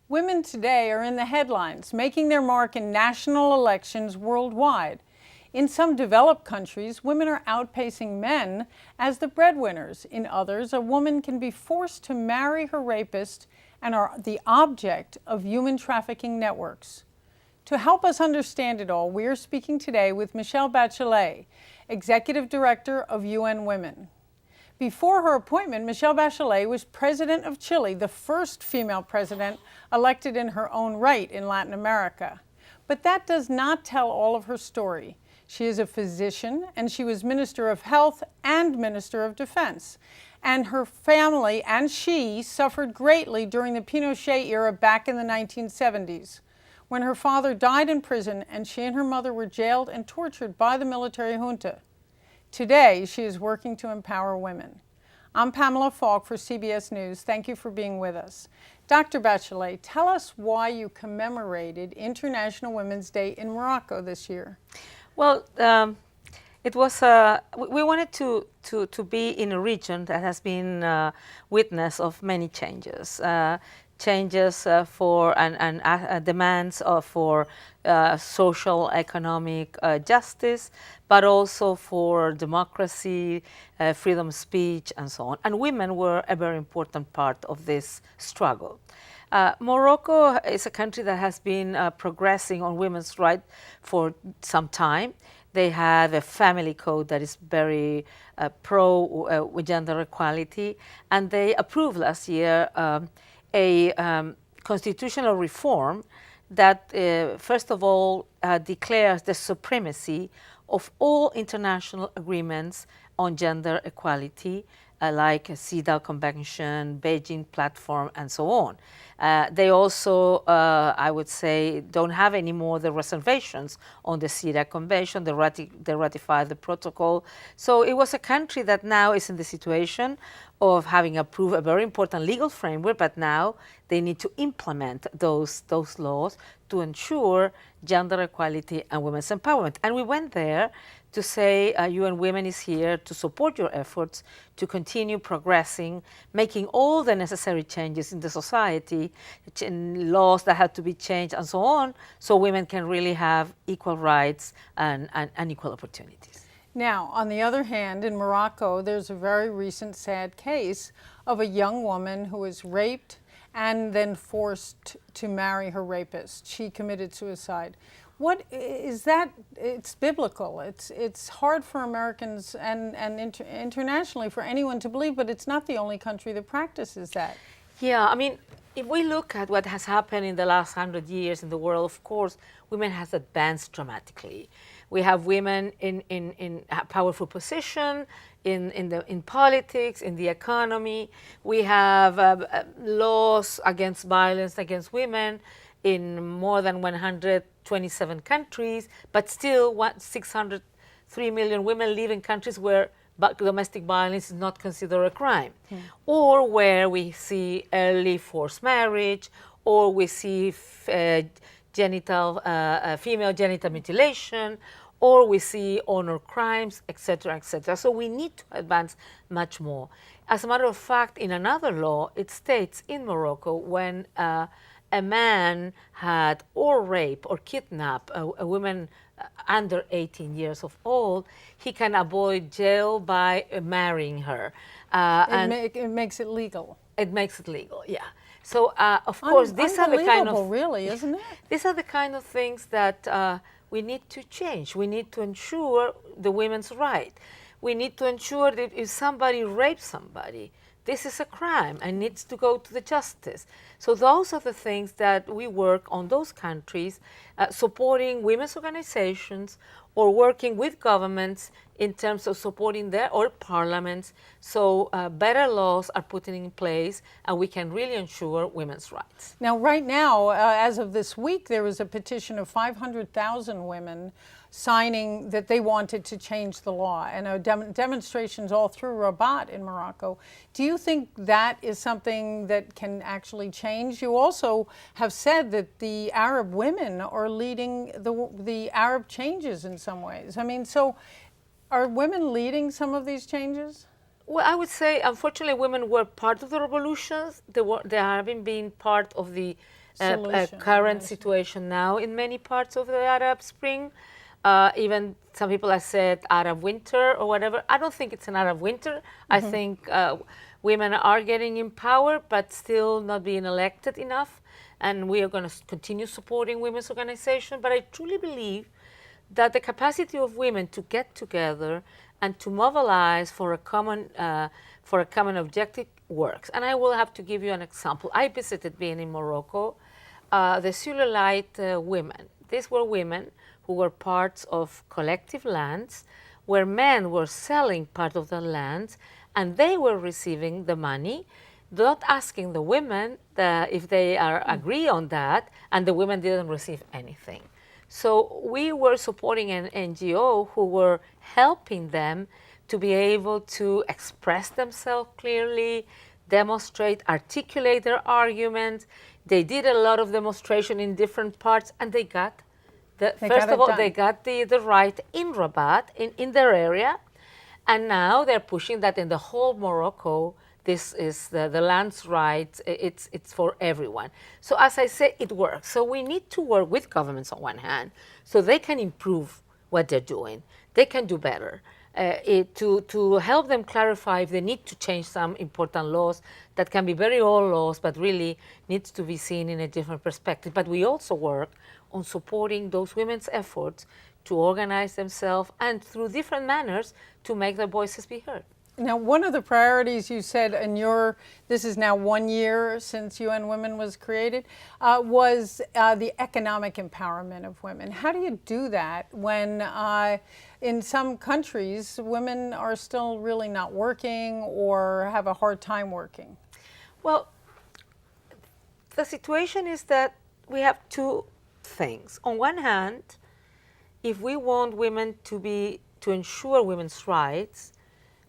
Women today are in the headlines, making their mark in national elections worldwide. In some developed countries, women are outpacing men as the breadwinners. In others, a woman can be forced to marry her rapist and are the object of human trafficking networks. To help us understand it all, we are speaking today with Michelle Bachelet, Executive Director of UN Women. Before her appointment, Michelle Bachelet was president of Chile, the first female president elected in her own right in Latin America. But that does not tell all of her story. She is a physician, and she was Minister of Health and Minister of Defense. And her family and she suffered greatly during the Pinochet era back in the 1970s, when her father died in prison and she and her mother were jailed and tortured by the military junta. Today, she is working to empower women. I'm Pamela Falk for CBS News. Thank you for being with us. Dr. Bachelet, tell us why you commemorated International Women's Day in Morocco this year. Well, it was we wanted to be in a region that has been witness of many changes. Changes for and demands for social, economic justice, but also for democracy, freedom of speech, and so on. And women were a very important part of this struggle. Morocco is a country that has been progressing on women's rights for some time. They have a family code that is very pro gender equality, and they approved last year a constitutional reform that, first of all, declares the supremacy of all international agreements on gender equality, like CEDAW Convention, Beijing Platform, and so on. They also, I would say, don't have anymore the reservations on the CEDAW Convention. They ratified the protocol. So it was a country that now is in the situation of having approved a very important legal framework, but now they need to implement those laws to ensure gender equality and women's empowerment. And we went there to say UN Women is here to support your efforts to continue progressing, making all the necessary changes in the society, laws that have to be changed and so on, so women can really have equal rights and equal opportunities. Now, on the other hand, in Morocco, there's a very recent sad case of a young woman who was raped and then forced to marry her rapist. She committed suicide. What is that? It's biblical. It's hard for Americans and internationally for anyone to believe, but it's not the only country that practices that. Yeah, I mean, if we look at what has happened in the last 100 years in the world, of course, women has advanced dramatically. We have women in a powerful position, in politics, in the economy. We have laws against violence against women in more than 127 countries, but still 603 million women live in countries where domestic violence is not considered a crime, or where we see early forced marriage, or we see female genital mutilation, or we see honor crimes, etc., etc. So we need to advance much more. As a matter of fact, in another law, it states in Morocco when a man had or raped or kidnapped a woman under 18 years of old, he can avoid jail by marrying her. It makes it legal. It makes it legal, yeah. So, of course, these are the kind of... really, isn't it? These are the kind of things that we need to change. We need to ensure the women's right. We need to ensure that if somebody rapes somebody, this is a crime and needs to go to the justice. So those are the things that we work on those countries, supporting women's organizations or working with governments in terms of supporting their or parliaments, so better laws are put in place and we can really ensure women's rights. Now, right now, as of this week, there was a petition of 500,000 women signing that they wanted to change the law, and demonstrations all through Rabat in Morocco. Do you think that is something that can actually change? You also have said that the Arab women are leading the Arab changes in some ways. I mean, so are women leading some of these changes? Well, I would say, unfortunately, women were part of the revolutions. They haven't been part of the solution. current situation now in many parts of the Arab Spring. Even some people have said Arab winter or whatever. I don't think it's an Arab winter. I think women are getting in power, but still not being elected enough. And we are going to continue supporting women's organizations. But I truly believe that the capacity of women to get together and to mobilize for a common objective works. And I will have to give you an example. I visited being in Morocco, the Sulalite women. These were women who were parts of collective lands where men were selling part of the lands and they were receiving the money, not asking the women if they agree on that, and the women didn't receive anything. So we were supporting an NGO who were helping them to be able to express themselves clearly, demonstrate, articulate their arguments. They did a lot of demonstration in different parts, and they got they got the right in Rabat, in their area, and now they're pushing that in the whole Morocco. This is the land's rights. It's for everyone. So as I say, it works. So we need to work with governments on one hand, so they can improve what they're doing. They can do better. To help them clarify if they need to change some important laws that can be very old laws, but really needs to be seen in a different perspective. But we also work on supporting those women's efforts to organize themselves and through different manners to make their voices be heard. Now, one of the priorities you said in this is now 1 year since UN Women was created, was the economic empowerment of women. How do you do that when in some countries women are still really not working or have a hard time working? Well, the situation is that we have two things. On one hand, if we want women to ensure women's rights,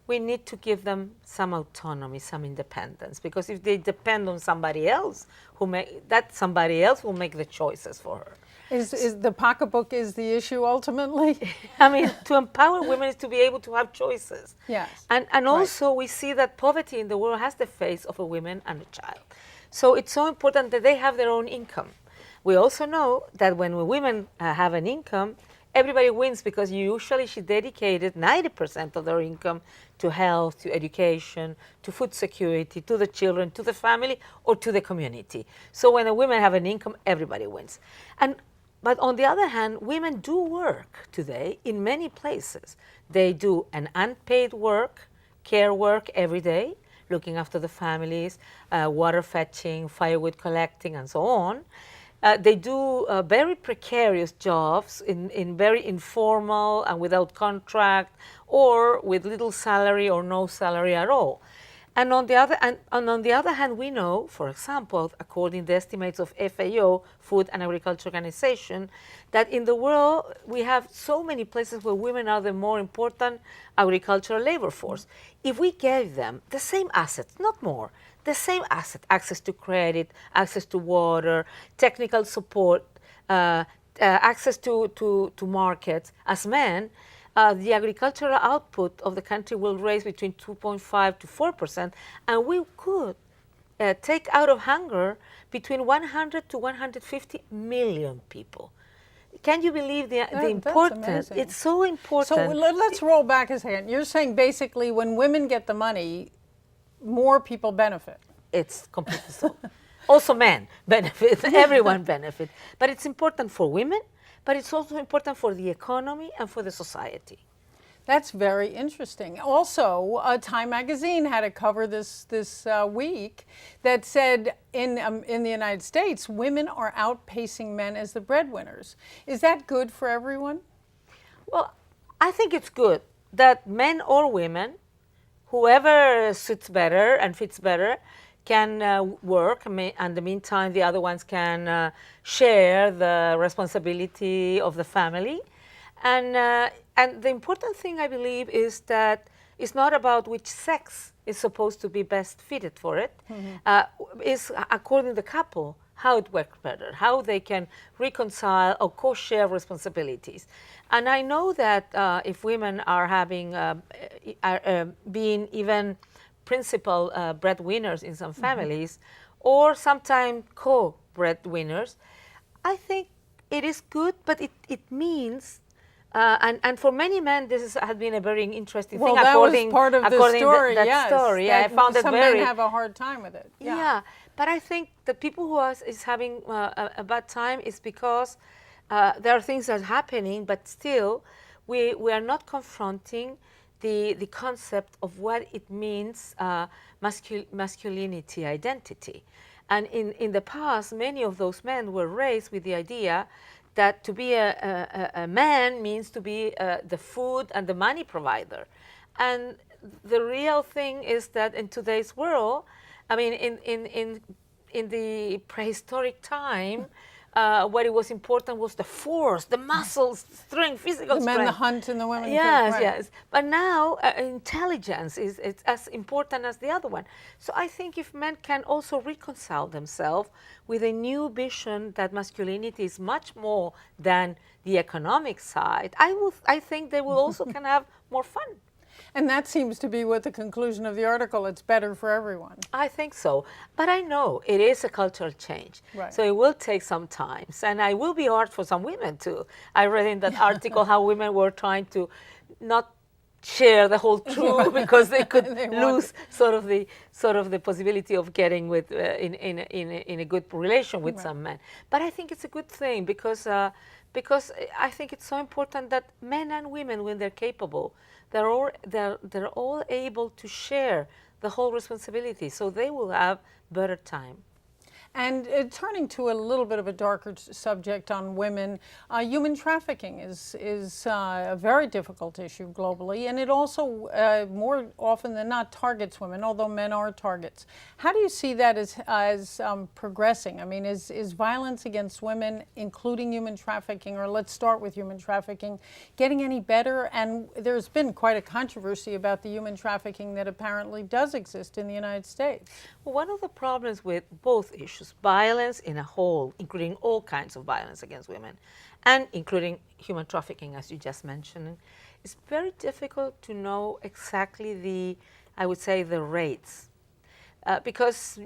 we need to give them some autonomy, some independence, because if they depend on somebody else, somebody else will make the choices for her. Is the pocketbook is the issue ultimately? I mean, to empower women is to be able to have choices. Yes. And also we see that poverty in the world has the face of a woman and a child. So it's so important that they have their own income. We also know that when women have an income, everybody wins, because usually she dedicated 90% of their income to health, to education, to food security, to the children, to the family, or to the community. So when the women have an income, everybody wins. But on the other hand, women do work today in many places. They do an unpaid work, care work every day, looking after the families, water fetching, firewood collecting, and so on. They do very precarious jobs in very informal and without contract, or with little salary or no salary at all. And on the other hand, we know, for example, according to the estimates of FAO, Food and Agriculture Organization, that in the world we have so many places where women are the more important agricultural labor force. If we gave them the same assets, not more, the same asset, access to credit, access to water, technical support, access to markets as men, the agricultural output of the country will raise between 2.5 to 4%, and we could take out of hunger between 100 to 150 million people. Can you believe the importance? It's so important. So let's roll back a second. You're saying basically when women get the money, more people benefit. It's completely so. Also men benefit, everyone benefit. But it's important for women, but it's also important for the economy and for the society. That's very interesting. Also, Time magazine had a cover this week that said in the United States, women are outpacing men as the breadwinners. Is that good for everyone? Well, I think it's good that men or women, whoever suits better and fits better, can work, and in the meantime the other ones can share the responsibility of the family. And the important thing, I believe, is that it's not about which sex is supposed to be best fitted for it. Mm-hmm. It's according to the couple, how it works better, how they can reconcile or co-share responsibilities. And I know that if women are being even principal breadwinners in some families, or sometimes breadwinners. I think it is good, but it means, and for many men, has been a very interesting well, thing. that was part of the story, that yes. story, I found it some very. men have a hard time with it. Yeah, but I think the people who is having a bad time is because there are things that are happening, but still, we are not confronting the concept of what it means, masculinity identity. And in the past, many of those men were raised with the idea that to be a man means to be the food and the money provider. And the real thing is that in today's world, I mean, in the prehistoric time, what it was important was the force, the muscles, strength, physical strength. The men the hunt and the women yes, cook. Right. Yes. But now intelligence is as important as the other one. So I think if men can also reconcile themselves with a new vision that masculinity is much more than the economic side, I think they will also can have more fun. And that seems to be what the conclusion of the article, it's better for everyone. I think so. But I know it is a cultural change. Right. So it will take some time. And it will be hard for some women too. I read in that article how women were trying to not share the whole truth because they could lose sort of the possibility of getting with in a good relation with some men. But I think it's a good thing because I think it's so important that men and women, when they're capable, they're all able to share the whole responsibility, so they will have better time. And turning to a little bit of a darker subject on women, human trafficking is a very difficult issue globally, and it also more often than not targets women, although men are targets. How do you see that as progressing? I mean, is violence against women, including human trafficking, or let's start with human trafficking, getting any better? And there's been quite a controversy about the human trafficking that apparently does exist in the United States. Well, one of the problems with both issues, violence in a whole, including all kinds of violence against women, and including human trafficking, as you just mentioned, it's very difficult to know exactly I would say, the rates. Because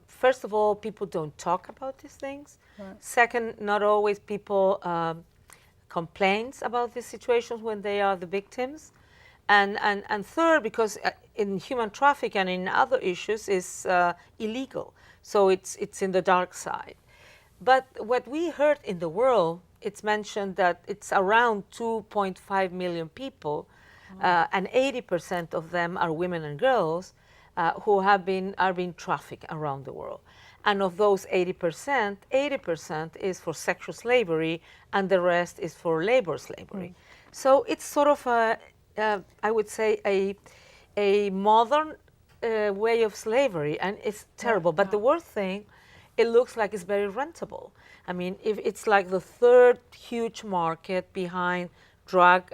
first of all, people don't talk about these things. Right. Second, not always people complains about these situations when they are the victims. And third, because in human trafficking and in other issues is illegal. So it's in the dark side. But what we heard in the world, it's mentioned that it's around 2.5 million people, and 80% of them are women and girls who are being trafficked around the world. And of those 80% is for sexual slavery, and the rest is for labor slavery. So it's sort of I would say a modern way of slavery, and it's terrible. But the worst thing, it looks like it's very rentable. I mean, if it's like the third huge market behind drug,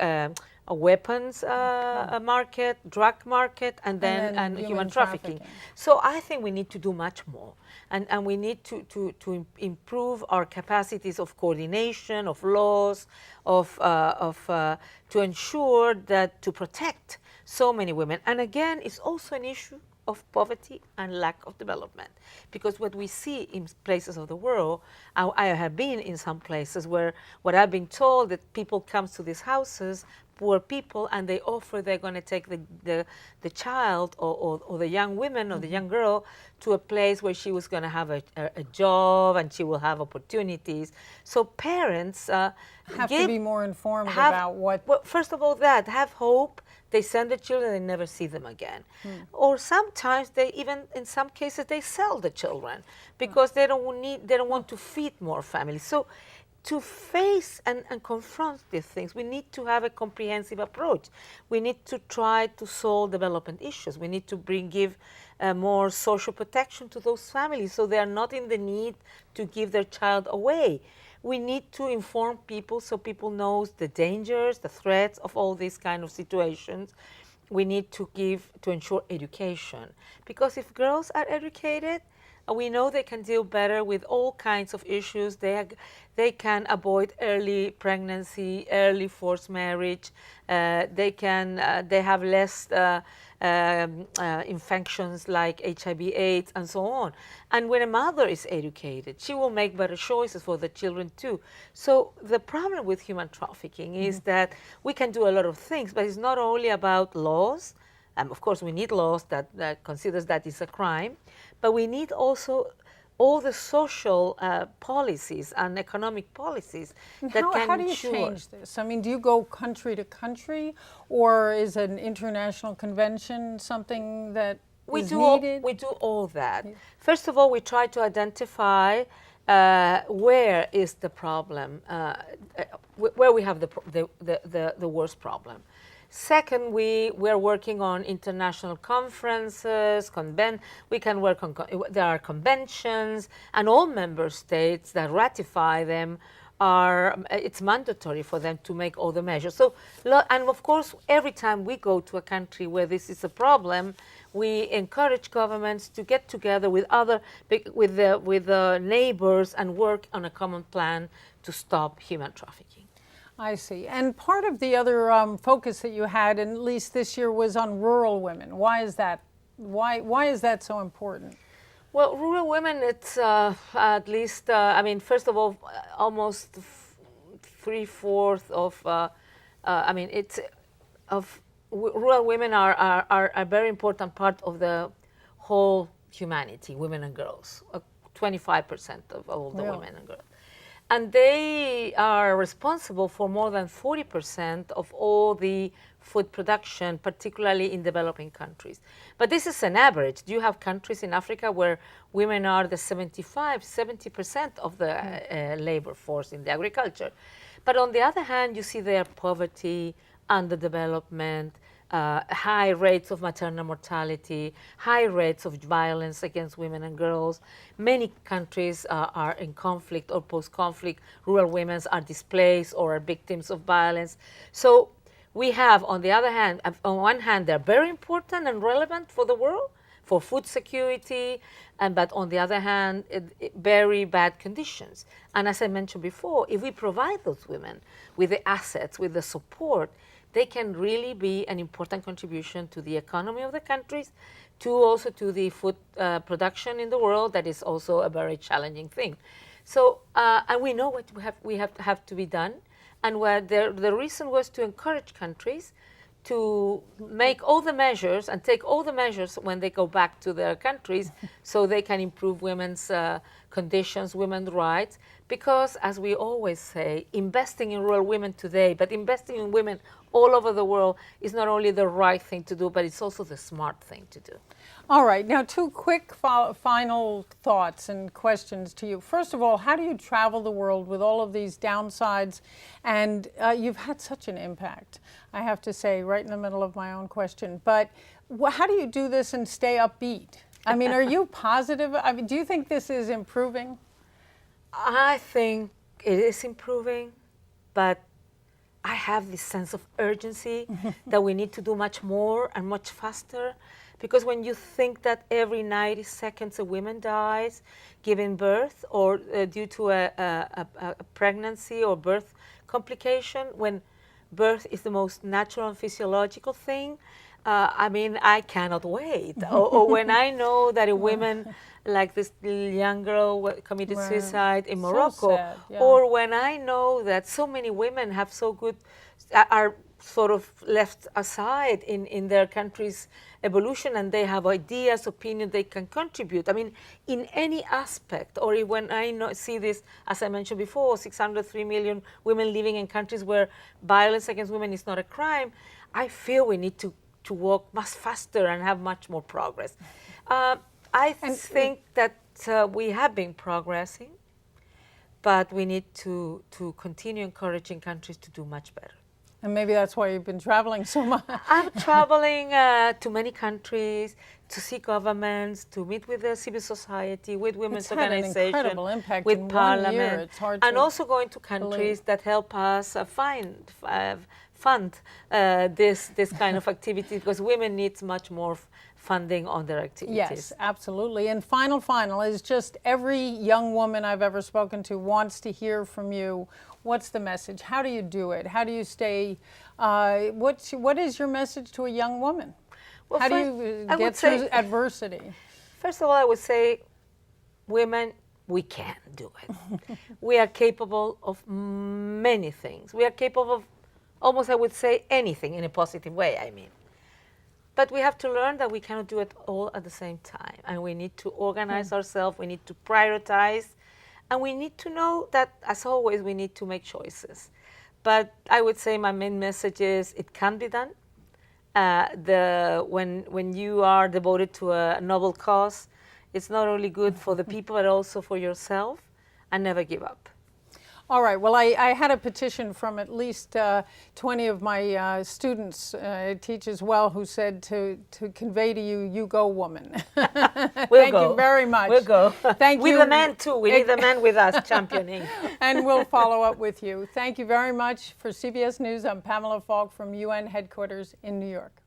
weapons market, drug market, and then human trafficking. So I think we need to do much more, and we need to improve our capacities of coordination, of laws, to ensure that to protect so many women. And again, it's also an issue of poverty and lack of development, because what we see in places of the world, I have been in some places where what I've been told that people come to these houses, poor people, and they offer they're going to take the child or the young woman or the young girl to a place where she was going to have a job and she will have opportunities. So parents have to be more informed about what. Well, first of all, have hope. They send the children, they never see them again. Or sometimes they even, in some cases, they sell the children because they don't want to feed more families. So to face and confront these things, we need to have a comprehensive approach. We need to try to solve development issues. We need to give more social protection to those families so they are not in the need to give their child away. We need to inform people so people know the dangers, the threats of all these kind of situations. We need to ensure education, because if girls are educated, We know they can deal better with all kinds of issues. They can avoid early pregnancy, early forced marriage. They have less infections like HIV/AIDS and so on. And when a mother is educated, she will make better choices for the children too. So the problem with human trafficking is that we can do a lot of things, but it's not only about laws. Of course, we need laws that considers that is a crime, but we need also all the social policies and economic policies that can how do you ensure. change this? I mean, do you go country to country, or is an international convention something that is needed? We do all that. First of all, we try to identify where is the problem, where we have the worst problem. Second, we're working on international conferences, we can work on, there are conventions, and all member states that ratify them it's mandatory for them to make all the measures. So, and of course, every time we go to a country where this is a problem, we encourage governments to get together with the neighbors and work on a common plan to stop human trafficking. I see. And part of the other focus that you had, at least this year, was on rural women. Why is that? Why is that so important? Well, rural women, it's at least, I mean, first of all, almost 3/4 of rural women are a very important part of the whole humanity, women and girls, 25% of all the women and girls. And they are responsible for more than 40% of all the food production, particularly in developing countries. But this is an average. You have countries in Africa where women are the 70% of the labor force in the agriculture. But on the other hand, you see their poverty, underdevelopment, high rates of maternal mortality, high rates of violence against women and girls. Many countries are in conflict or post-conflict. Rural women are displaced or are victims of violence. So we have, on the other hand, on one hand, they're very important and relevant for the world, for food security, but on the other hand, very bad conditions. And as I mentioned before, if we provide those women with the assets, with the support, they can really be an important contribution to the economy of the countries, also to the food production in the world. That is also a very challenging thing. So, and we know what we have to be done. And the reason was to encourage countries to make all the measures and take all the measures when they go back to their countries so they can improve women's conditions, women's rights. Because, as we always say, investing in rural women today, but investing in women all over the world is not only the right thing to do, but it's also the smart thing to do. All right. Now, two quick final thoughts and questions to you. First of all, how do you travel the world with all of these downsides? And you've had such an impact, I have to say, right in the middle of my own question. But how do you do this and stay upbeat? I mean, are you positive? I mean, do you think this is improving? I think it is improving, but I have this sense of urgency that we need to do much more and much faster. Because when you think that every 90 seconds a woman dies giving birth or due to a pregnancy or birth complication, when birth is the most natural and physiological thing, I mean, I cannot wait. or when I know that a woman, like this young girl committed suicide in Morocco, so sad, or when I know that so many women have are sort of left aside in their country's evolution, and they have ideas, opinions they can contribute. I mean, in any aspect, or when I see this, as I mentioned before, 603 million women living in countries where violence against women is not a crime, I feel we need to walk much faster and have much more progress. I think that we have been progressing, but we need to continue encouraging countries to do much better. And maybe that's why you've been traveling so much. I'm traveling to many countries to see governments, to meet with the civil society, with women's organizations, an incredible impact with in parliament, 1 year. It's hard and to also going to countries that help us fund this kind of activity, because women need much more funding on their activities. Yes, absolutely. And final is just every young woman I've ever spoken to wants to hear from you. What's the message? How do you do it? How do you stay? What is your message to a young woman? Well, How do you get through adversity? First of all, I would say, women, we can do it. We are capable of many things. We are capable of almost, I would say, anything in a positive way, I mean. But we have to learn that we cannot do it all at the same time. And we need to organize ourselves, we need to prioritize, and we need to know that, as always, we need to make choices. But I would say my main message is it can be done. When you are devoted to a noble cause, it's not only good for the people, but also for yourself, and never give up. All right. Well, I had a petition from at least 20 of my students, I teach as well, who said to convey to you, you go, woman. Thank you very much. We'll go. Thank you. With the men, too. We need the men with us championing. And we'll follow up with you. Thank you very much. For CBS News, I'm Pamela Falk from UN headquarters in New York.